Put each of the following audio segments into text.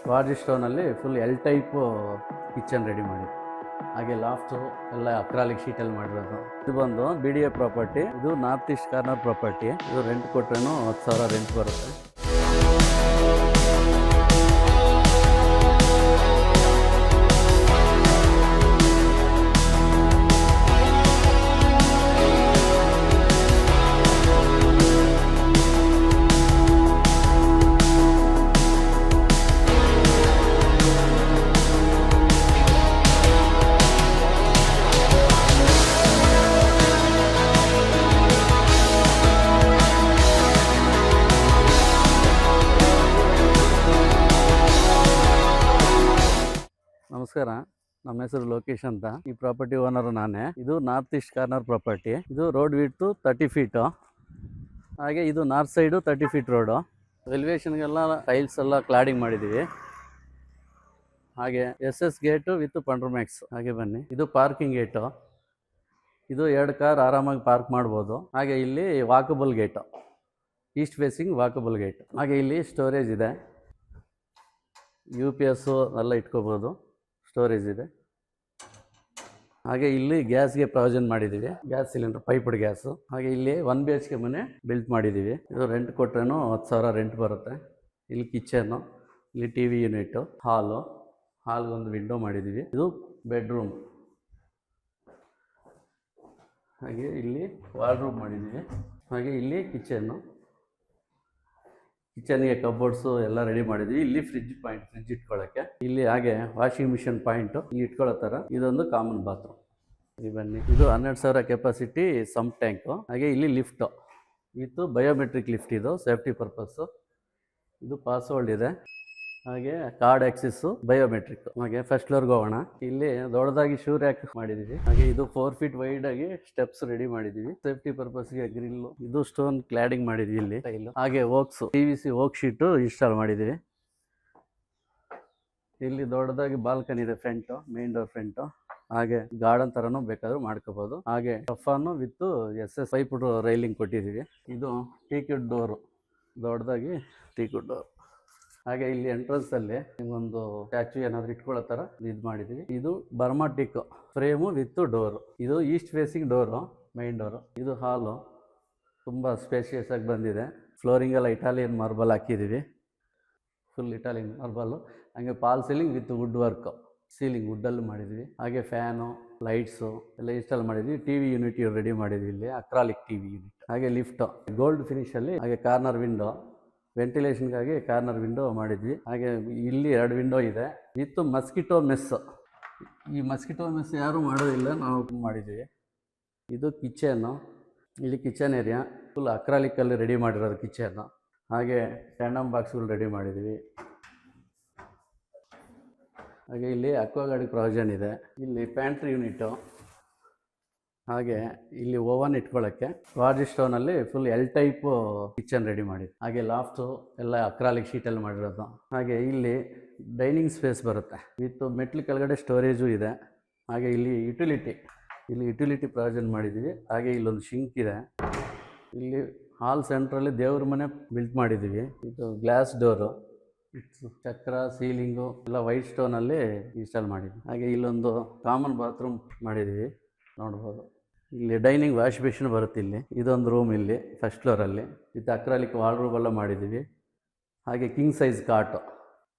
ವಾರ್ಜಿ ಸ್ಟೋನಲ್ಲಿ full L type kitchen ready ಮಾಡಿ. ಹಾಗೆ ಲಾಫ್ಟು ಎಲ್ಲ ಅಕ್ರಾಲಿಕ್ ಶೀಟಲ್ಲಿ ಮಾಡಿರೋದು. ಇದು ಬಂದು BDA ಪ್ರಾಪರ್ಟಿ. ಇದು ನಾರ್ತ್ ಈಸ್ಟ್ ಕಾರ್ನರ್ ಪ್ರಾಪರ್ಟಿ. ಇದು ರೆಂಟ್ ಕೊಟ್ರೇನು 10,000 ರೆಂಟ್ ಬರುತ್ತೆ. ನಮಸ್ಕಾರ, ನಮ್ಮ ಹೆಸರು ಲೋಕೇಶ್ ಅಂತ. ಈ ಪ್ರಾಪರ್ಟಿ ಓನರು ನಾನೇ. ಇದು ನಾರ್ತ್ ಈಸ್ಟ್ ಕಾರ್ನರ್ ಪ್ರಾಪರ್ಟಿ. ಇದು ರೋಡ್ ವಿಡ್ತು 30 ಫೀಟು. ಹಾಗೆ ಇದು ನಾರ್ತ್ ಸೈಡು 30 ಫೀಟ್ ರೋಡು. ಎಲಿವೇಶನ್ಗೆಲ್ಲ ಟೈಲ್ಸ್ ಎಲ್ಲ ಕ್ಲಾಡಿಂಗ್ ಮಾಡಿದ್ದೀವಿ. ಹಾಗೆ SS ಗೇಟು ವಿತ್ ಪಂಡ್ರಮ್ಯಾಕ್ಸ್. ಹಾಗೆ ಬನ್ನಿ, ಇದು ಪಾರ್ಕಿಂಗ್ ಗೇಟು. ಇದು 2 ಕಾರ್ ಆರಾಮಾಗಿ ಪಾರ್ಕ್ ಮಾಡ್ಬೋದು. ಹಾಗೆ ಇಲ್ಲಿ walkable gate, East facing walkable gate. ಹಾಗೆ ಇಲ್ಲಿ ಸ್ಟೋರೇಜ್ ಇದೆ, UPS ಎಲ್ಲ ಇಟ್ಕೋಬೋದು, ಸ್ಟೋರೇಜ್ ಇದೆ. ಹಾಗೆ ಇಲ್ಲಿ ಗ್ಯಾಸ್ಗೆ ಪ್ರಾವಿಷನ್ ಮಾಡಿದ್ದೀವಿ, ಗ್ಯಾಸ್ ಸಿಲಿಂಡರ್ ಪೈಪ್ಡ್ ಗ್ಯಾಸು. ಹಾಗೆ ಇಲ್ಲಿ 1 BHK ಮನೆ ಬಿಲ್ಟ್ ಮಾಡಿದ್ದೀವಿ. ಇದು ರೆಂಟ್ ಕೊಟ್ರೇನು 10,000 ರೆಂಟ್ ಬರುತ್ತೆ. ಇಲ್ಲಿ ಕಿಚನ್ನು, ಇಲ್ಲಿ TV ಯೂನಿಟು, ಹಾಲ್ಗೊಂದು ವಿಂಡೋ ಮಾಡಿದ್ದೀವಿ. ಇದು ಬೆಡ್ರೂಮ್. ಹಾಗೆ ಇಲ್ಲಿ ವಾರ್ಡ್ರೂಮ್ ಮಾಡಿದ್ದೀವಿ. ಹಾಗೆ ಇಲ್ಲಿ ಕಿಚನ್ಗೆ ಕಬೋರ್ಡ್ಸು ಎಲ್ಲ ರೆಡಿ ಮಾಡಿದ್ವಿ. ಇಲ್ಲಿ ಫ್ರಿಜ್ ಇಟ್ಕೊಳ್ಳೋಕ್ಕೆ. ಇಲ್ಲಿ ಹಾಗೆ ವಾಷಿಂಗ್ ಮಿಷಿನ್ ಪಾಯಿಂಟು ಇಲ್ಲಿ ಇಟ್ಕೊಳ್ಳೋ ಥರ ಇದೊಂದು ಕಾಮನ್ ಬಾತ್ರೂಮ್. ಇಲ್ಲಿ ಬನ್ನಿ, ಇದು 12,000 ಕೆಪಾಸಿಟಿ ಸಂಪ್ ಟ್ಯಾಂಕು. ಹಾಗೆ ಇಲ್ಲಿ ಲಿಫ್ಟು ವಿತ್ ಬಯೋಮೆಟ್ರಿಕ್ ಲಿಫ್ಟ್. ಇದು ಸೇಫ್ಟಿ ಪರ್ಪಸ್ಸು. ಇದು ಪಾಸ್ವರ್ಡ್ ಇದೆ. ಹಾಗೆ ಕಾರ್ಡ್ ಆಕ್ಸಿಸ್ಸು, ಬಯೋಮೆಟ್ರಿಕ್. ಹಾಗೆ ಫಸ್ಟ್ ಫ್ಲೋರ್ಗೆ ಹೋಗೋಣ. ಇಲ್ಲಿ ದೊಡ್ಡದಾಗಿ ಶೂ ರ್ಯಾಕ್ ಮಾಡಿದ್ದೀವಿ. ಹಾಗೆ ಇದು 4 ಫೀಟ್ ವೈಡ್ ಆಗಿ ಸ್ಟೆಪ್ಸ್ ರೆಡಿ ಮಾಡಿದ್ದೀವಿ. ಸೇಫ್ಟಿ ಪರ್ಪಸ್ಗೆ ಗ್ರಿಲ್ಲು. ಇದು ಸ್ಟೋನ್ ಕ್ಲಾಡಿಂಗ್ ಮಾಡಿದ್ದೀವಿ ಇಲ್ಲಿ ಟೈಲು. ಹಾಗೆ oaks PVC oak sheet install ಮಾಡಿದ್ದೀವಿ. ಇಲ್ಲಿ ದೊಡ್ಡದಾಗಿ ಬಾಲ್ಕನಿ ಇದೆ, ಫ್ರಂಟು, ಮೇನ್ ಡೋರ್ ಫ್ರಂಟು. ಹಾಗೆ ಗಾರ್ಡನ್ ಥರನೂ ಬೇಕಾದ್ರೂ ಮಾಡ್ಕೋಬೋದು. ಹಾಗೆ ಟಫನ್ನು ವಿತ್ SS ಪೈಪ್ ರೈಲಿಂಗ್ ಕೊಟ್ಟಿದ್ದೀವಿ. ಇದು ಟೀಕ್ವುಡ್ ಡೋರು, ದೊಡ್ಡದಾಗಿ ಟೀಕ್ವುಡ್ ಡೋರ್. ಹಾಗೆ ಇಲ್ಲಿ ಎಂಟ್ರೆನ್ಸಲ್ಲಿ ನಿಮಗೊಂದು ಸ್ಟ್ಯಾಚ್ಯೂ ಏನಾದರೂ ಇಟ್ಕೊಳ್ಳೋ ಥರ ಇದು ಮಾಡಿದ್ದೀವಿ. ಇದು Burma teak frame with door. ಇದು east facing door, main door. ಇದು ಹಾಲು, ತುಂಬ ಸ್ಪೇಷಿಯಸ್ ಆಗಿ ಬಂದಿದೆ. ಫ್ಲೋರಿಂಗೆಲ್ಲ ಇಟಾಲಿಯನ್ ಮಾರ್ಬಲ್ ಹಾಕಿದ್ದೀವಿ, ಫುಲ್ ಇಟಾಲಿಯನ್ ಮಾರ್ಬಲ್ಲು. ಹಾಗೆ fall ceiling with wood work, ceiling ವುಡ್ಡಲ್ಲಿ ಮಾಡಿದ್ವಿ. ಹಾಗೆ ಫ್ಯಾನು, ಲೈಟ್ಸು ಎಲ್ಲ ಇನ್ಸ್ಟಾಲ್ ಮಾಡಿದ್ವಿ. TV ಯೂನಿಟ್ ರೆಡಿ ಮಾಡಿದ್ವಿ ಇಲ್ಲಿ, ಅಕ್ರಾಲಿಕ್ TV ಯೂನಿಟ್. ಹಾಗೆ ಲಿಫ್ಟು ಗೋಲ್ಡ್ ಫಿನಿಶಲ್ಲಿ. ಹಾಗೆ ಕಾರ್ನರ್ ವಿಂಡೋ, ವೆಂಟಿಲೇಷನ್ಗಾಗಿ ಕಾರ್ನರ್ ವಿಂಡೋ ಮಾಡಿದ್ವಿ. ಹಾಗೆ ಇಲ್ಲಿ 2 ವಿಂಡೋ ಇದೆ ವಿತ್ ಮಸ್ಕಿಟೋ ಮೆಸ್. ಈ ಮಸ್ಕಿಟೋ ಮೆಸ್ ಯಾರೂ ಮಾಡೋದಿಲ್ಲ, ನಾವು ಮಾಡಿದ್ದೀವಿ. ಇದು ಕಿಚನ್ನು. ಇಲ್ಲಿ ಕಿಚನ್ ಏರಿಯಾ ಫುಲ್ ಅಕ್ರಾಲಿಕಲ್ಲಿ ರೆಡಿ ಮಾಡಿರೋದು ಕಿಚನ್ನು. ಹಾಗೆ ಟ್ಯಾಂಡಮ್ ಬಾಕ್ಸ್ಗಳು ರೆಡಿ ಮಾಡಿದ್ದೀವಿ. ಹಾಗೆ ಇಲ್ಲಿ ಅಕ್ವಾಗಾರ್ಡ್ ಪ್ರಾವಿಷನ್ ಇದೆ. ಇಲ್ಲಿ ಪ್ಯಾಂಟ್ರಿ ಯೂನಿಟು. ಹಾಗೆ ಇಲ್ಲಿ ಓವನ್ ಇಟ್ಕೊಳ್ಳೋಕ್ಕೆ ವಾರ್ಜಿ ಸ್ಟೋನಲ್ಲಿ full L type kitchen ready ಮಾಡಿ. ಹಾಗೆ ಲಾಫ್ಟು ಎಲ್ಲ ಅಕ್ರಾಲಿಕ್ ಶೀಟಲ್ಲಿ ಮಾಡಿರೋದು. ಹಾಗೆ ಇಲ್ಲಿ ಡೈನಿಂಗ್ ಸ್ಪೇಸ್ ಬರುತ್ತೆ ವಿತ್ ಮೆಟ್ಲು ಕೆಳಗಡೆ ಸ್ಟೋರೇಜು ಇದೆ. ಹಾಗೆ ಇಲ್ಲಿ ಯುಟಿಲಿಟಿ ಪ್ರಾವಿಷನ್ ಮಾಡಿದ್ದೀವಿ. ಹಾಗೆ ಇಲ್ಲೊಂದು ಶಿಂಕ್ ಇದೆ. ಇಲ್ಲಿ ಹಾಲ್ ಸೆಂಟ್ರಲ್ಲಿ ದೇವ್ರ ಮನೆ ಬಿಲ್ಟ್ ಮಾಡಿದ್ದೀವಿ. ಇದು ಗ್ಲಾಸ್ ಡೋರು, ಚಕ್ರ, ಸೀಲಿಂಗು ಎಲ್ಲ ವೈಟ್ ಸ್ಟೋನಲ್ಲಿ ಇನ್ಸ್ಟಾಲ್ ಮಾಡಿದ್ವಿ. ಹಾಗೆ ಇಲ್ಲೊಂದು ಕಾಮನ್ ಬಾತ್ರೂಮ್ ಮಾಡಿದ್ದೀವಿ, ನೋಡ್ಬೋದು. ಇಲ್ಲಿ ಡೈನಿಂಗ್ ವಾಶ್ ಬೇಸಿನ್ ಬರುತ್ತೆ. ಇಲ್ಲಿ ಇದೊಂದು ರೂಮ್ ಇಲ್ಲಿ ಫಸ್ಟ್ ಫ್ಲೋರಲ್ಲಿ ವಿತ್ ಅಕ್ರಾಲಿಕ್ ವಾರ್ಡ್ರೋಬ್ ಎಲ್ಲ ಮಾಡಿದ್ದೀವಿ. ಹಾಗೆ ಕಿಂಗ್ ಸೈಜ್ ಕಾಟು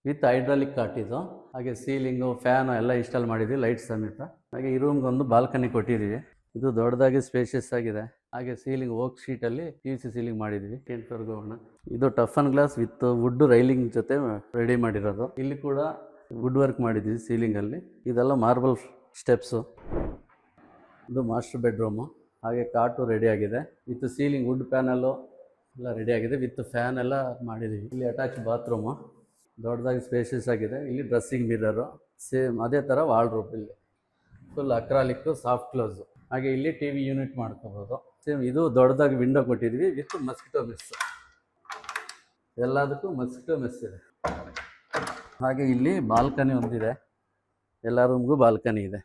ವಿತ್ ಹೈಡ್ರಾಲಿಕ್ ಕಾಟ್ ಇದು. ಹಾಗೆ ಸೀಲಿಂಗು, ಫ್ಯಾನು ಎಲ್ಲ ಇನ್ಸ್ಟಾಲ್ ಮಾಡಿದ್ವಿ, ಲೈಟ್ಸ್ ಸಮೇತ. ಹಾಗೆ ಈ ರೂಮ್ಗೊಂದು ಬಾಲ್ಕನಿ ಕೊಟ್ಟಿದ್ದೀವಿ. ಇದು ದೊಡ್ಡದಾಗಿ ಸ್ಪೇಷಿಯಸ್ ಆಗಿದೆ. ಹಾಗೆ ಸೀಲಿಂಗ್ ಓಕ್ ಶೀಟಲ್ಲಿ PVC ಸೀಲಿಂಗ್ ಮಾಡಿದ್ವಿ. 10th ಫ್ಲೋರ್ಗೆ ಹೋಗೋಣ. ಇದು toughen glass with wood railing ಜೊತೆ ರೆಡಿ ಮಾಡಿರೋದು. ಇಲ್ಲಿ ಕೂಡ ವುಡ್ ವರ್ಕ್ ಮಾಡಿದ್ವಿ ಸೀಲಿಂಗಲ್ಲಿ. ಇದೆಲ್ಲ ಮಾರ್ಬಲ್ ಸ್ಟೆಪ್ಸು. ಇದು ಮಾಸ್ಟರ್ ಬೆಡ್ರೂಮು. ಹಾಗೆ ಕಾಟು ರೆಡಿ ಆಗಿದೆ ವಿತ್ ಸೀಲಿಂಗ್, ವುಡ್ ಪ್ಯಾನಲ್ಲು ಎಲ್ಲ ರೆಡಿ ಆಗಿದೆ ವಿತ್ ಫ್ಯಾನ್ ಎಲ್ಲ ಮಾಡಿದ್ದೀವಿ. ಇಲ್ಲಿ ಅಟ್ಯಾಚ್ ಬಾತ್ರೂಮು, ದೊಡ್ಡದಾಗಿ ಸ್ಪೇಷಿಯಸ್ ಆಗಿದೆ. ಇಲ್ಲಿ ಡ್ರೆಸ್ಸಿಂಗ್ ಮಿರರು, ಸೇಮ್ ಅದೇ ಥರ ವಾರ್ಡ್ರೋಬ್. ಇಲ್ಲಿ ಫುಲ್ ಅಕ್ರಾಲಿಕ್ಕು, ಸಾಫ್ಟ್ ಕ್ಲೋಸು. ಹಾಗೆ ಇಲ್ಲಿ TV ಯೂನಿಟ್ ಮಾಡ್ಕೋಬೋದು. ಸೇಮ್ ಇದು ದೊಡ್ಡದಾಗಿ ವಿಂಡೋ ಕೊಟ್ಟಿದ್ವಿ ವಿತ್ ಮಸ್ಕಿಟೋ ಮೆಸ್. ಎಲ್ಲದಕ್ಕೂ ಮಸ್ಕಿಟೋ ಮೆಸ್ ಇದೆ. ಹಾಗೆ ಇಲ್ಲಿ ಬಾಲ್ಕನಿ ಒಂದಿದೆ, ಎಲ್ಲ ರೂಮ್ಗೂ ಬಾಲ್ಕನಿ ಇದೆ.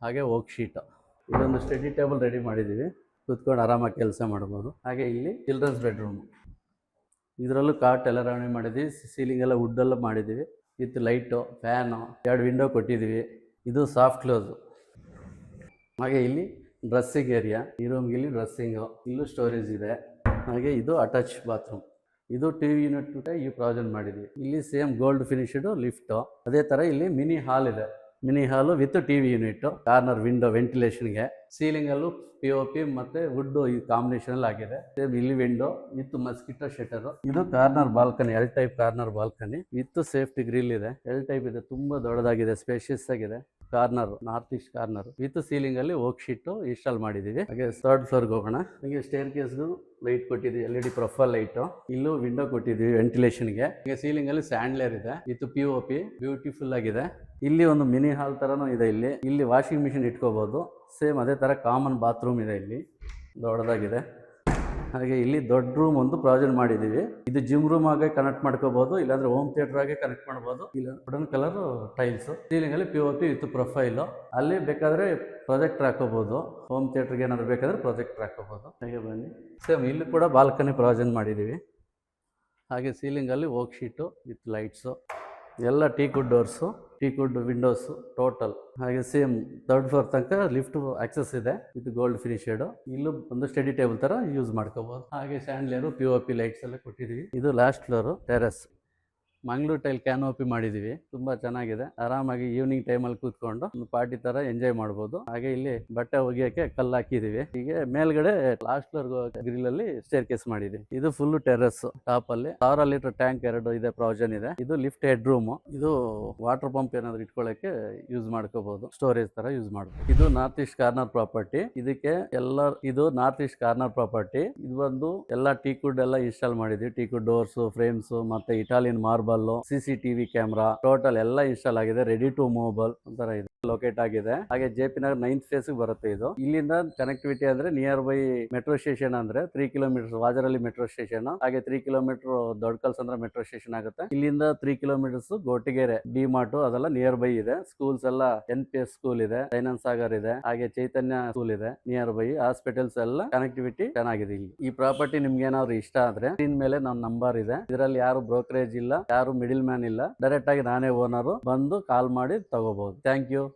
ಹಾಗೆ ಓಕ್ ಶೀಟು. ಇದೊಂದು ಸ್ಟಡಿ ಟೇಬಲ್ ರೆಡಿ ಮಾಡಿದ್ದೀವಿ, ಕೂತ್ಕೊಂಡು ಆರಾಮಾಗಿ ಕೆಲಸ ಮಾಡ್ಬೋದು. ಹಾಗೆ ಇಲ್ಲಿ ಚಿಲ್ಡ್ರನ್ಸ್ ಬೆಡ್ರೂಮು. ಇದರಲ್ಲೂ ಕಾಟ್ ಎಲ್ಲ ರವಣೆ ಮಾಡಿದ್ವಿ, ಸೀಲಿಂಗ್ ಎಲ್ಲ ವುಡ್ ಎಲ್ಲ ಮಾಡಿದ್ದೀವಿ ವಿತ್ ಲೈಟು, ಫ್ಯಾನು, 2 ವಿಂಡೋ ಕೊಟ್ಟಿದ್ದೀವಿ. ಇದು ಸಾಫ್ಟ್ ಕ್ಲೋಸು. ಹಾಗೆ ಇಲ್ಲಿ ಡ್ರೆಸ್ಸಿಂಗ್ ಏರಿಯಾ, ಈ ರೂಮ್ಗೆ ಇಲ್ಲಿ ಡ್ರೆಸ್ಸಿಂಗು, ಇಲ್ಲೂ ಸ್ಟೋರೇಜ್ ಇದೆ. ಹಾಗೆ ಇದು ಅಟ್ಯಾಚ್ ಬಾತ್ರೂಮ್. ಇದು ಟಿ ವಿ ಯೂನಿಟ್ ಈ ಪ್ರಾವಿಷನ್ ಮಾಡಿದ್ವಿ. ಇಲ್ಲಿ ಸೇಮ್ ಗೋಲ್ಡ್ ಫಿನಿಶ್ಡ್ ಲಿಫ್ಟು. ಅದೇ ಥರ ಇಲ್ಲಿ ಮಿನಿ ಹಾಲ್ ಇದೆ. Mini hall with T V unit, corner window ವೆಂಟಿಲೇಷನ್ಗೆ. ಸೀಲಿಂಗಲ್ಲೂ POP ಮತ್ತು ವುಡ್ ಈ ಕಾಂಬಿನೇಷನಲ್ಲಿ ಆಗಿದೆ. ಸೇಮ್ ಇಲ್ಲಿ ವಿಂಡೋ ವಿತ್ ಮಸ್ಕಿಟೋ ಶಟರು. ಇದು corner balcony, L type corner balcony with safety grill ಇದೆ. ಎಲ್ ಟೈಪ್ ಇದೆ, ತುಂಬ ದೊಡ್ಡದಾಗಿದೆ, ಸ್ಪೇಷಿಯಸ್ ಆಗಿದೆ. Corner, north east corner with ceiling ಅಲ್ಲಿ ಓಕ್ ಶೀಟ್ ಇನ್ಸ್ಟಾಲ್ ಮಾಡಿದೀವಿ. ಹಾಗೆ 3rd ಫ್ಲೋರ್ಗೆ ಹೋಗೋಣ. ಹಾಗೆ ಸ್ಟೇರ್ ಕೇಸ್ಗೂ ಲೈಟ್ ಕೊಟ್ಟಿದ್ದೀವಿ, LED ಪ್ರೊಫೈಲ್ ಲೈಟು. ಇಲ್ಲೂ ವಿಂಡೋ ಕೊಟ್ಟಿದ್ದೀವಿ ವೆಂಟಿಲೇಷನ್ಗೆ. ಹಾಗೆ ಸೀಲಿಂಗ್ ಅಲ್ಲಿ ಸ್ಯಾಂಡ್ಲೇರ್ ಇದೆ ವಿತ್ POP, ಬ್ಯೂಟಿಫುಲ್ ಆಗಿದೆ. ಇಲ್ಲಿ ಒಂದು ಮಿನಿ ಹಾಲ್ ತರನೂ ಇದೆ. ಇಲ್ಲಿ ವಾಷಿಂಗ್ ಮಿಷಿನ್ ಇಟ್ಕೋಬಹುದು. ಸೇಮ್ ಅದೇ ತರ ಕಾಮನ್ ಬಾತ್ರೂಮ್ ಇದೆ, ಇಲ್ಲಿ ದೊಡ್ಡದಾಗಿದೆ. ಹಾಗೆ ಇಲ್ಲಿ ದೊಡ್ಡ ರೂಮ್ ಒಂದು ಪ್ರಾವಿಷನ್ ಮಾಡಿದ್ದೀವಿ. ಇದು ಜಿಮ್ ರೂಮ್ ಆಗಿ ಕನೆಕ್ಟ್ ಮಾಡ್ಕೋಬಹುದು, ಇಲ್ಲಾಂದ್ರೆ ಹೋಮ್ ಥಿಯೇಟರ್ ಆಗಿ ಕನೆಕ್ಟ್ ಮಾಡ್ಬೋದು. ಇಲ್ಲ ವುಡನ್ ಕಲರ್ ಟೈಲ್ಸ್, ಸೀಲಿಂಗ್ ಅಲ್ಲಿ POP ವಿತ್ ಪ್ರೊಫೈಲು. ಅಲ್ಲಿ ಬೇಕಾದ್ರೆ ಪ್ರೊಜೆಕ್ಟರ್ ಹಾಕೋಬಹುದು, ಹೋಮ್ ಥಿಯೇಟರ್ಗೆ ಏನಾದ್ರು ಬೇಕಾದ್ರೆ ಪ್ರೊಜೆಕ್ಟರ್ ಹಾಕೋಬಹುದು. ಹಾಗೆ ಬನ್ನಿ. ಸೇಮ್ ಇಲ್ಲಿ ಕೂಡ ಬಾಲ್ಕನಿ ಪ್ರಾವಿಷನ್ ಮಾಡಿದ್ದೀವಿ. ಹಾಗೆ ಸೀಲಿಂಗ್ ಅಲ್ಲಿ ಓಕ್ ಶೀಟು ವಿತ್ ಲೈಟ್ಸು, ಎಲ್ಲ teakwood doors, teakwood windows total. ಹಾಗೆ ಸೇಮ್ 3rd ಫ್ಲೋರ್ ತನಕ ಲಿಫ್ಟ್ ಆಕ್ಸೆಸ್ ಇದೆ ವಿತ್ ಗೋಲ್ಡ್ ಫಿನಿಶೆಡ್. ಇಲ್ಲೂ ಒಂದು ಸ್ಟಡಿ ಟೇಬಲ್ ತರ ಯೂಸ್ ಮಾಡ್ಕೋಬಹುದು. ಹಾಗೆ ಸ್ಯಾಂಡ್ಲೇರು, POP ಲೈಟ್ಸ್ ಎಲ್ಲ ಕೊಟ್ಟಿದ್ದೀವಿ. ಇದು last floor terrace. Mangaluru tile canopy ಮಾಡಿದ್ದೀವಿ, ತುಂಬಾ ಚೆನ್ನಾಗಿದೆ. ಆರಾಮಾಗಿ ಈವ್ನಿಂಗ್ ಟೈಮಲ್ಲಿ ಕೂತ್ಕೊಂಡು ಒಂದು ಪಾರ್ಟಿ ತರ ಎಂಜಾಯ್ ಮಾಡ್ಬೋದು. ಹಾಗೆ ಇಲ್ಲಿ ಬಟ್ಟೆ ಒಗೆಯಕ್ಕೆ ಕಲ್ಲು ಹಾಕಿದೀವಿ. ಹೀಗೆ ಮೇಲ್ಗಡೆ ಲಾಸ್ಟ್ ಫ್ಲೋರ್ ಗ್ರಿಲ್ ಅಲ್ಲಿ ಸ್ಟೇರ್ ಕೇಸ್ ಮಾಡಿದ್ವಿ. ಇದು ಫುಲ್ ಟೆರೆಸ್. ಟಾಪ್ ಅಲ್ಲಿ 1000 ಲೀಟರ್ ಟ್ಯಾಂಕ್ 2 ಇದೆ, ಪ್ರಾವಿಷನ್ ಇದೆ. ಇದು ಲಿಫ್ಟ್ ಹೆಡ್ ರೂಮ್. ಇದು ವಾಟರ್ ಪಂಪ್ ಏನಾದ್ರು ಇಟ್ಕೊಳ್ಳಕ್ಕೆ ಯೂಸ್ ಮಾಡ್ಕೋಬಹುದು, ಸ್ಟೋರೇಜ್ ತರ ಯೂಸ್ ಮಾಡಬಹುದು. ಇದು ನಾರ್ತ್ ಈಸ್ಟ್ ಕಾರ್ನರ್ ಪ್ರಾಪರ್ಟಿ. ಇದು ನಾರ್ತ್ ಈಸ್ಟ್ ಕಾರ್ನರ್ ಪ್ರಾಪರ್ಟಿ. ಇದು ಒಂದು ಎಲ್ಲ ಟೀಕ್ವುಡ್ ಎಲ್ಲ ಇನ್ಸ್ಟಾಲ್ ಮಾಡಿದ್ವಿ. ಟೀಕ್ವುಡ್ ಡೋರ್ಸ್, ಫ್ರೇಮ್ಸ್, ಮತ್ತೆ Italian marble, CCTV camera, total ಎಲ್ಲ ಇನ್ಸ್ಟಾಲ್ ಆಗಿದೆ. ರೆಡಿ ಟು ಮೂವಬಲ್ ಒಂಥರ ಇದೆ, ಲೊಕೇಟ್ ಆಗಿದೆ. ಹಾಗೆ JP ನಗರ್ 9th ಫೇಸ್ ಬರುತ್ತೆ ಇದು. ಇಲ್ಲಿಂದ ಕನೆಕ್ಟಿವಿಟಿ ಅಂದ್ರೆ ನಿಯರ್ ಬೈ ಮೆಟ್ರೋ ಸ್ಟೇಷನ್ ಅಂದ್ರೆ 3 ಕಿಲೋಮೀಟರ್ ವಾಜರಲ್ಲಿ ಮೆಟ್ರೋ ಸ್ಟೇಷನ್. ಹಾಗೆ 3 ಕಿಲೋಮೀಟರ್ ದೊಡ್ಡಕಲ್ಸಂದ್ರ ಮೆಟ್ರೋ ಸ್ಟೇಷನ್ ಆಗುತ್ತೆ. ಇಲ್ಲಿಂದ 3 ಕಿಲೋಮೀಟರ್ಸ್ ಗೋಟಿಗೆರೆ ಡಿಮಾರ್ಟ್ ಅದೆಲ್ಲ ನಿಯರ್ ಬೈ ಇದೆ. ಸ್ಕೂಲ್ಸ್ ಎಲ್ಲ NPS ಸ್ಕೂಲ್ ಇದೆ, ದಯಾನಂದ ಸಾಗರ್ ಇದೆ, ಹಾಗೆ ಚೈತನ್ಯ ಸ್ಕೂಲ್ ಇದೆ ನಿಯರ್ ಬೈ. ಹಾಸ್ಪಿಟಲ್ಸ್ ಎಲ್ಲ ಕನೆಕ್ಟಿವಿಟಿ ಚೆನ್ನಾಗಿದೆ ಇಲ್ಲಿ. ಈ ಪ್ರಾಪರ್ಟಿ ನಿಮ್ಗೆ ಏನಾದ್ರು ಇಷ್ಟ ಆದ್ರೆ ಸ್ಕ್ರೀನ್ ಮೇಲೆ ನನ್ನ ನಂಬರ್ ಇದೆ. ಇದರಲ್ಲಿ ಯಾರು ಬ್ರೋಕರೇಜ್ ಇಲ್ಲ, ಯಾರು ಮಿಡಿಲ್ ಮ್ಯಾನ್ ಇಲ್ಲ. ಡೈರೆಕ್ಟ್ ಆಗಿ ನಾನೇ ಓನರ್, ಬಂದು ಕಾಲ್ ಮಾಡಿ ತಗೋಬಹುದು. Thank you.